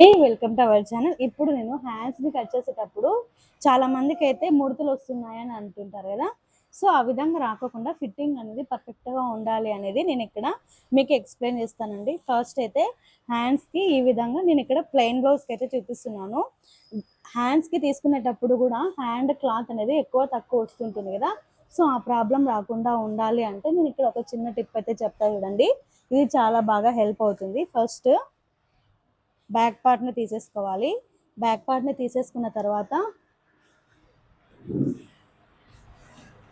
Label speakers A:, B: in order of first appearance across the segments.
A: Welcome to our channel. ఇప్పుడు నేను హ్యాండ్స్ని cut చేసేటప్పుడు చాలా మందికి అయితే ముడతలు వస్తున్నాయని అంటుంటారు కదా. సో ఆ విధంగా రాకుండా ఫిట్టింగ్ అనేది పర్ఫెక్ట్గా ఉండాలి అనేది నేను ఇక్కడ మీకు ఎక్స్ప్లెయిన్ చేస్తానండి. ఫస్ట్ అయితే హ్యాండ్స్కి ఈ విధంగా నేను ఇక్కడ ప్లెయిన్ బ్లౌజ్కి అయితే చూపిస్తున్నాను. హ్యాండ్స్కి తీసుకునేటప్పుడు కూడా హ్యాండ్ క్లాత్ అనేది ఎక్కువ తక్కువ వస్తుంటుంది కదా. సో ఆ ప్రాబ్లం రాకుండా ఉండాలి అంటే నేను ఇక్కడ ఒక చిన్న టిప్ అయితే చెప్తా చూడండి. ఇది చాలా బాగా హెల్ప్ అవుతుంది. ఫస్ట్ బ్యాక్ పార్ట్ని తీసేసుకోవాలి. బ్యాక్ పార్ట్ని తీసేసుకున్న తర్వాత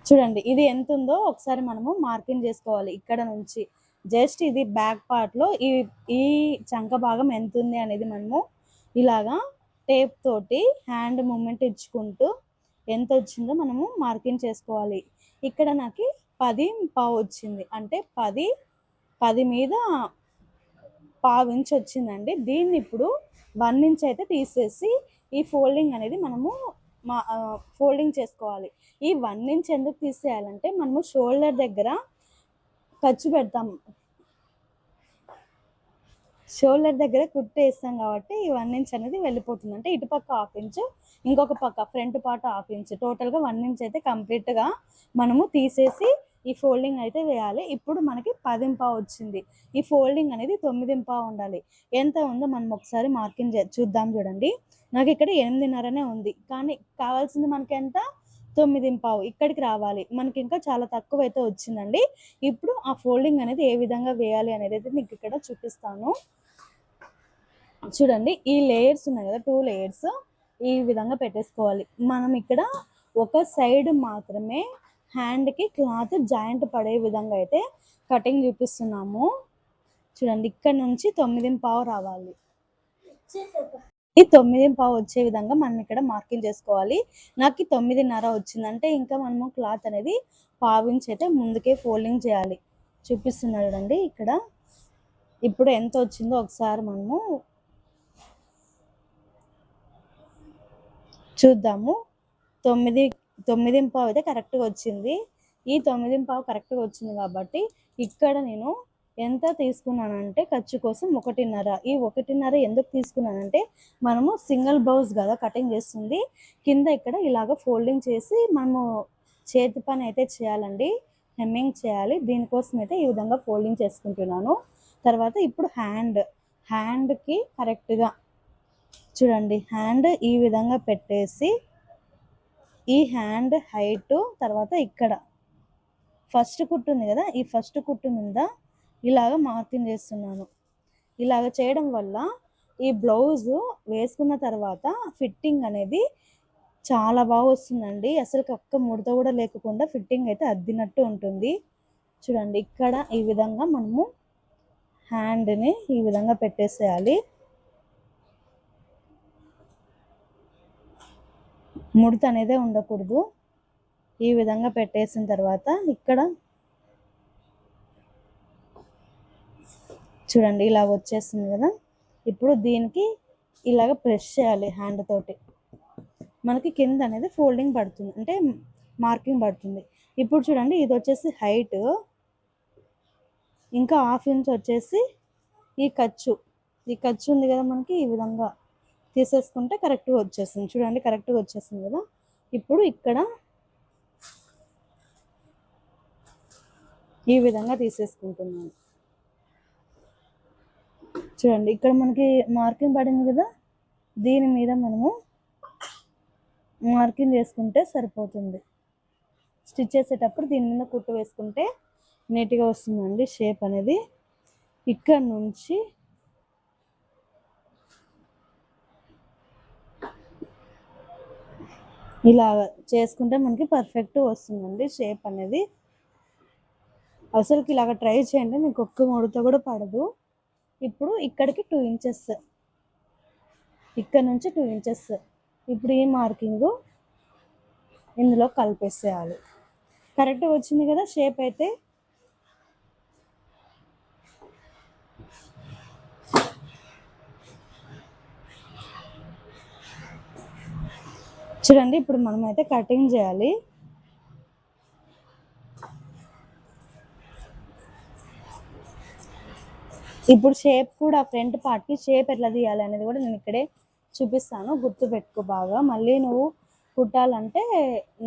A: చూడండి, ఇది ఎంత ఉందో ఒకసారి మనము మార్కింగ్ చేసుకోవాలి. ఇక్కడ నుంచి జస్ట్ ఇది బ్యాక్ పార్ట్లో ఈ ఈ చంక భాగం ఎంత ఉంది అనేది మనము ఇలాగా టేప్ తోటి హ్యాండ్ మూమెంట్ ఇచ్చుకుంటూ ఎంత వచ్చిందో మనము మార్కింగ్ చేసుకోవాలి. ఇక్కడ నాకు 10.5 వచ్చింది, అంటే 10 మీద 1/2 ఇంచ్ వచ్చిందండి. దీన్ని ఇప్పుడు 1 ఇంచ్ అయితే తీసేసి ఈ ఫోల్డింగ్ అనేది మనము ఫోల్డింగ్ చేసుకోవాలి. ఈ 1 ఇంచ్ ఎందుకు తీసేయాలంటే మనము షోల్డర్ దగ్గర ఖర్చు పెడతాము, షోల్డర్ దగ్గర కుట్టు వేస్తాం కాబట్టి ఈ 1 ఇంచ్ అనేది వెళ్ళిపోతుంది. అంటే ఇటుపక్క 1/2 ఇంచ్, ఇంకొక పక్క ఫ్రంట్ పార్ట్ 1/2 ఇంచ్, టోటల్గా 1 ఇంచ్ అయితే కంప్లీట్గా మనము తీసేసి ఈ ఫోల్డింగ్ అయితే వేయాలి. ఇప్పుడు మనకి 10.5 వచ్చింది. ఈ ఫోల్డింగ్ అనేది 9.5 ఉండాలి. ఎంత ఉందో మనం ఒకసారి మార్కింగ్ చూద్దాం. చూడండి, నాకు ఇక్కడ 8.5 ఉంది, కానీ కావాల్సింది మనకి ఎంత 9.5 ఇక్కడికి రావాలి. మనకి ఇంకా చాలా తక్కువ అయితే వచ్చిందండి. ఇప్పుడు ఆ ఫోల్డింగ్ అనేది ఏ విధంగా వేయాలి అనేది అయితే మీకు ఇక్కడ చూపిస్తాను. చూడండి, ఈ లేయర్స్ ఉన్నాయి కదా, 2 లేయర్స్ ఈ విధంగా పెట్టేసుకోవాలి. మనం ఇక్కడ ఒక సైడ్ మాత్రమే హ్యాండ్కి క్లాత్ జాయింట్ పడే విధంగా అయితే కటింగ్ చూపిస్తున్నాము. చూడండి, ఇక్కడ నుంచి 9.5 రావాలి. ఈ 9.5 వచ్చే విధంగా మనం ఇక్కడ మార్కింగ్ చేసుకోవాలి. నాకు 9.5 వచ్చింది, అంటే ఇంకా మనము క్లాత్ అనేది 1/2 ఇంచ్ అయితే ముందుకే ఫోల్డింగ్ చేయాలి. చూపిస్తున్నా చూడండి ఇక్కడ. ఇప్పుడు ఎంత వచ్చిందో ఒకసారి మనము చూద్దాము. 9.5 అయితే కరెక్ట్గా వచ్చింది. ఈ 9.5 కరెక్ట్గా వచ్చింది కాబట్టి ఇక్కడ నేను ఎంత తీసుకున్నానంటే ఖర్చు కోసం 1.5. ఈ 1.5 ఎందుకు తీసుకున్నానంటే మనము సింగిల్ బ్లౌజ్ కదా కటింగ్ చేస్తుంది. కింద ఇక్కడ ఇలాగ ఫోల్డింగ్ చేసి మనము చేతి పని అయితే చేయాలండి, హెమ్మింగ్ చేయాలి. దీనికోసం అయితే ఈ విధంగా ఫోల్డింగ్ చేసుకుంటున్నాను. తర్వాత ఇప్పుడు హ్యాండ్కి కరెక్ట్గా చూడండి, హ్యాండ్ ఈ విధంగా పెట్టేసి ఈ హ్యాండ్ హైట్ తర్వాత ఇక్కడ ఫస్ట్ కుట్టు ఉంది కదా, ఈ ఫస్ట్ కుట్టు మీద ఇలాగ మార్కింగ్ చేస్తున్నాను. ఇలాగ చేయడం వల్ల ఈ బ్లౌజ్ వేసుకున్న తర్వాత ఫిట్టింగ్ అనేది చాలా బాగా వస్తుందండి. అసలు ఒక్క ముడత కూడా లేకుండా ఫిట్టింగ్ అయితే అద్దినట్టు ఉంటుంది. చూడండి, ఇక్కడ ఈ విధంగా మనము హ్యాండ్ని ఈ విధంగా పెట్టేసేయాలి. ముడత అనేది ఉండకూడదు. ఈ విధంగా పెట్టేసిన తర్వాత ఇక్కడ చూడండి ఇలా వచ్చేస్తుంది కదా. ఇప్పుడు దీనికి ఇలాగ ప్రెస్ చేయాలి హ్యాండ్ తోటి. మనకి కింద అనేది ఫోల్డింగ్ పడుతుంది, అంటే మార్కింగ్ పడుతుంది. ఇప్పుడు చూడండి, ఇది వచ్చేసి హైట్, ఇంకా 1/2 ఇంచ్ వచ్చేసి ఈ ఖర్చు ఉంది కదా మనకి, ఈ విధంగా తీసేసుకుంటే కరెక్ట్గా వచ్చేస్తుంది. చూడండి, కరెక్ట్గా వచ్చేస్తుంది కదా. ఇప్పుడు ఇక్కడ ఈ విధంగా తీసేసుకుంటున్నాను. చూడండి, ఇక్కడ మనకి మార్కింగ్ పడింది కదా, దీని మీద మనము మార్కింగ్ చేసుకుంటే సరిపోతుంది. స్టిచ్ చేసేటప్పుడు దీని మీద కుట్టు వేసుకుంటే నీట్గా వస్తుందండి షేప్ అనేది. ఇక్కడ నుంచి ఇలా చేసుకుంటే మనకి పర్ఫెక్ట్ వస్తుందండి షేప్ అనేది. అసలుకి ఇలాగ ట్రై చేయండి, మీకు ఒక్క ముడత కూడా పడదు. ఇప్పుడు ఇక్కడికి 2 ఇంచెస్, ఇక్కడ నుంచి 2 ఇంచెస్ ఇప్పుడు ఈ మార్కింగ్ ఇందులో కలిపేసేయాలి. కరెక్ట్గా వచ్చింది కదా షేప్ అయితే. చూడండి, ఇప్పుడు మనం అయితే కటింగ్ చేయాలి. ఇప్పుడు షేప్ కూడా ఫ్రంట్ పార్ట్కి షేప్ ఎట్లా తీయాలి అనేది కూడా నేను ఇక్కడే చూపిస్తాను, గుర్తు పెట్టుకో బాగా. మళ్ళీ నువ్వు కుట్టాలంటే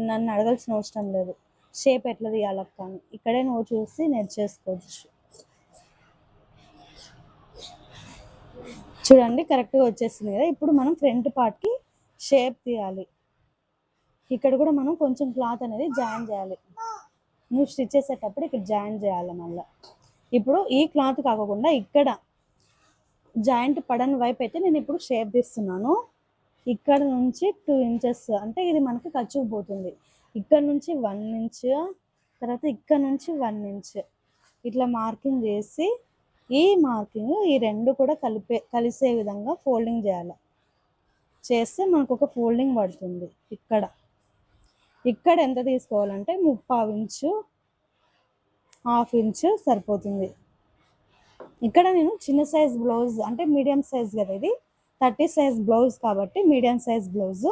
A: నన్ను అడగాల్సిన అవసరం లేదు, షేప్ ఎట్లా తీయాలక్క అని ఇక్కడే నువ్వు చూసి నేర్చేసుకోవచ్చు. చూడండి కరెక్ట్గా వచ్చేసింది కదా. ఇప్పుడు మనం ఫ్రంట్ పార్ట్కి షేప్ తీయాలి. ఇక్కడ కూడా మనం కొంచెం క్లాత్ అనేది జాయిన్ చేయాలి. నువ్వు స్టిచ్ చేసేటప్పుడు ఇక్కడ జాయిన్ చేయాలి మళ్ళీ. ఇప్పుడు ఈ క్లాత్ కాకుండా ఇక్కడ జాయింట్ పడని వైపు అయితే నేను ఇప్పుడు షేప్ తీస్తున్నాను. ఇక్కడ నుంచి 2 ఇంచెస్ అంటే ఇది మనకి ఖర్చుకు పోతుంది. ఇక్కడ నుంచి 1 ఇంచ్, తర్వాత ఇక్కడ నుంచి 1 ఇంచ్ ఇట్లా మార్కింగ్ చేసి ఈ మార్కింగ్ ఈ రెండు కూడా కలిసే విధంగా ఫోల్డింగ్ చేయాలి. చేస్తే మనకు ఒక ఫోల్డింగ్ పడుతుంది. ఇక్కడ ఎంత తీసుకోవాలంటే 3/4 ఇంచు, 1/2 ఇంచు సరిపోతుంది. ఇక్కడ నేను చిన్న సైజ్ బ్లౌజ్ అంటే మీడియం సైజ్ కదా, ఇది 30 సైజ్ బ్లౌజ్ కాబట్టి మీడియం సైజ్ బ్లౌజ్,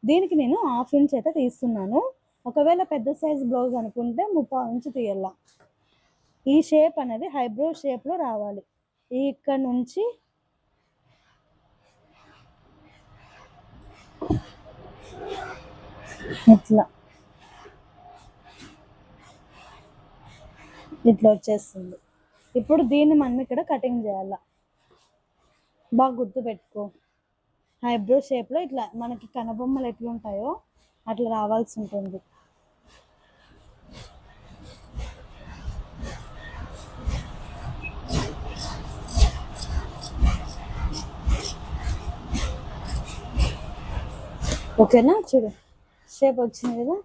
A: దీనికి నేను 1/2 ఇంచ్ అయితే తీస్తున్నాను. ఒకవేళ పెద్ద సైజ్ బ్లౌజ్ అనుకుంటే 3/4 ఇంచు తీయాల. ఈ షేప్ అనేది హైబ్రో షేప్లో రావాలి. ఇక్కడ నుంచి ఇట్లా వచ్చేస్తుంది. ఇప్పుడు దీన్ని మనం ఇక్కడ కటింగ్ చేయాల. బాగా గుర్తు పెట్టుకో, హైబ్రో షేప్లో ఇట్లా మనకి కనబొమ్మలు ఎట్లుంటాయో అట్లా రావాల్సి ఉంటుంది. ఓకేనా, చూడు షేప్ వచ్చింది కదా,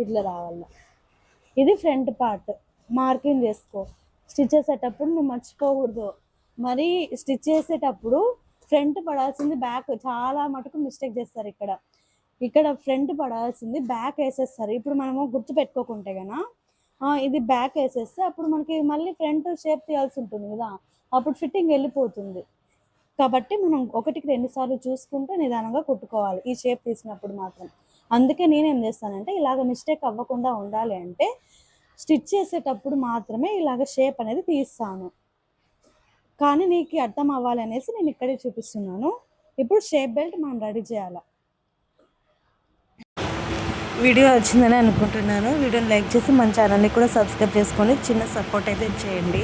A: ఇట్లా రావాల. ఇది ఫ్రంట్ పార్ట్ మార్కింగ్ చేసుకో. స్టిచ్ చేసేటప్పుడు నువ్వు మర్చిపోకూడదు, మరి స్టిచ్ చేసేటప్పుడు ఫ్రంట్ పడాల్సింది బ్యాక్. చాలా మటుకు మిస్టేక్ చేస్తారు. ఇక్కడ ఫ్రంట్ పడాల్సింది బ్యాక్ వేసేస్తారు. ఇప్పుడు మనము గుర్తు పెట్టుకోకుంటే కన్నా ఇది బ్యాక్ వేసేస్తే అప్పుడు మనకి మళ్ళీ ఫ్రంట్ షేప్ తీయాల్సి ఉంటుంది కదా, అప్పుడు ఫిట్టింగ్ వెళ్ళిపోతుంది. కాబట్టి మనం 1కి 2 సార్లు చూసుకుంటూ నిదానంగా కుట్టుకోవాలి ఈ షేప్ తీసినప్పుడు మాత్రం. అందుకే నేనేం చేస్తానంటే ఇలాగ మిస్టేక్ అవ్వకుండా ఉండాలి అంటే స్టిచ్ చేసేటప్పుడు మాత్రమే ఇలాగ షేప్ అనేది తీస్తాను. కానీ నీకు అర్థం అవ్వాలి అనేసి నేను ఇక్కడే చూపిస్తున్నాను. ఇప్పుడు షేప్ బెల్ట్ మనం రెడీ చేయాలి. వీడియో వచ్చిందని అనుకుంటున్నాను. వీడియోని లైక్ చేసి మన ఛానల్ని కూడా సబ్స్క్రైబ్ చేసుకొని చిన్న సపోర్ట్ అయితే చేయండి.